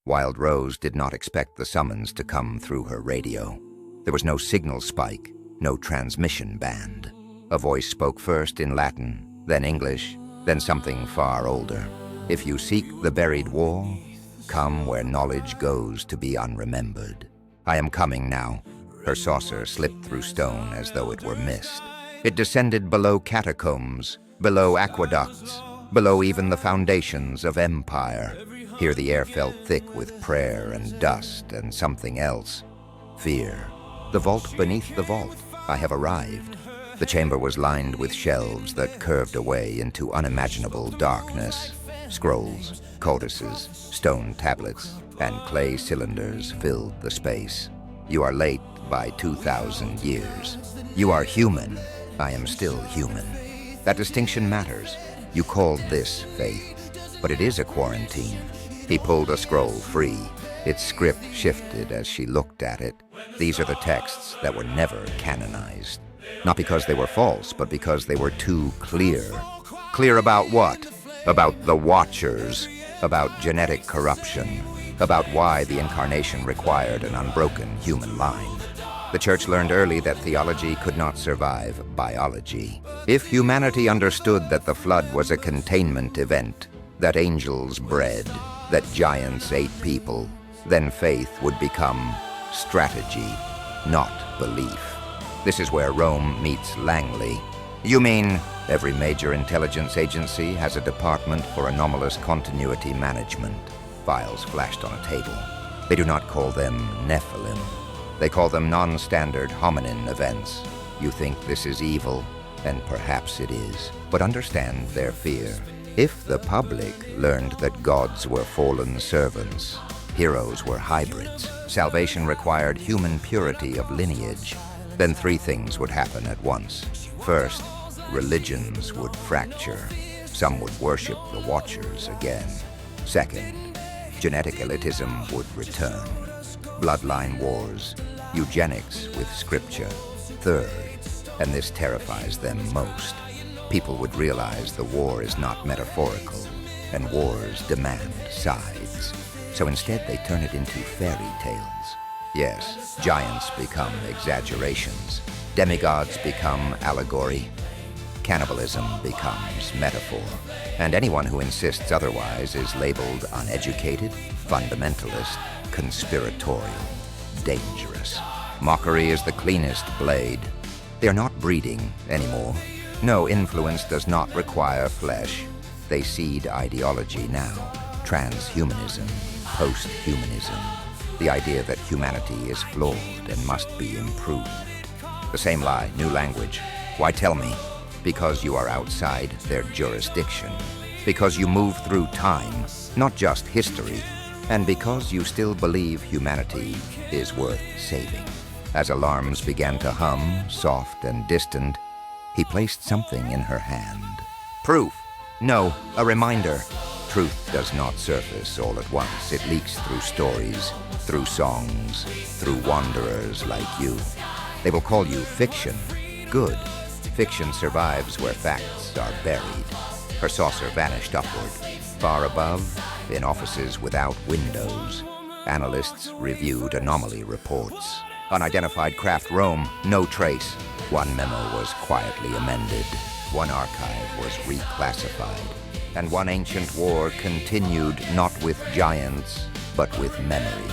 Wild Rose did not expect the summons to come through her radio. There was no signal spike, no transmission band. A voice spoke first in Latin, then English, then something far older. If you seek the buried war, come where knowledge goes to be unremembered. I am coming now. Her saucer slipped through stone as though it were mist. It descended below catacombs, below aqueducts, below even the foundations of empire. Here the air felt thick with prayer and dust and something else. Fear. The vault beneath the vault. I have arrived. The chamber was lined with shelves that curved away into unimaginable darkness. Scrolls, codices, stone tablets, and clay cylinders filled the space. You are late by 2,000 years. You are human. I am still human. That distinction matters. You called this faith, but it is a quarantine. He pulled a scroll free. Its script shifted as she looked at it. These are the texts that were never canonized. Not because they were false, but because they were too clear. Clear about what? About the Watchers, about genetic corruption, about why the incarnation required an unbroken human line. The church learned early that theology could not survive biology. If humanity understood that the flood was a containment event, that angels bred, that giants ate people, then faith would become strategy, not belief. This is where Rome meets Langley. You mean every major intelligence agency has a department for anomalous continuity management? Files flashed on a table. They do not call them Nephilim. They call them non-standard hominin events. You think this is evil, and perhaps it is. But understand their fear. If the public learned that gods were fallen servants, heroes were hybrids, salvation required human purity of lineage, then three things would happen at once. First, religions would fracture. Some would worship the Watchers again. Second, genetic elitism would return. Bloodline wars, eugenics with scripture. Third, and this terrifies them most, people would realize the war is not metaphorical, and wars demand sides. So instead they turn it into fairy tales. Yes, giants become exaggerations. Demigods become allegory. Cannibalism becomes metaphor. And anyone who insists otherwise is labeled uneducated, fundamentalist, conspiratorial, dangerous. Mockery is the cleanest blade. They are not breeding anymore. No, influence does not require flesh. They seed ideology now. Transhumanism, post-humanism. The idea that humanity is flawed and must be improved. The same lie, new language. Why tell me? Because you are outside their jurisdiction. Because you move through time, not just history. And because you still believe humanity is worth saving. As alarms began to hum, soft and distant, he placed something in her hand. Proof. No, a reminder. Truth does not surface all at once. It leaks through stories, through songs, through wanderers like you. They will call you fiction. Good. Fiction survives where facts are buried. Her saucer vanished upward. Far above, in offices without windows, analysts reviewed anomaly reports. Unidentified craft roam, no trace. One memo was quietly amended. One archive was reclassified. And one ancient war continued not with giants, but with memory.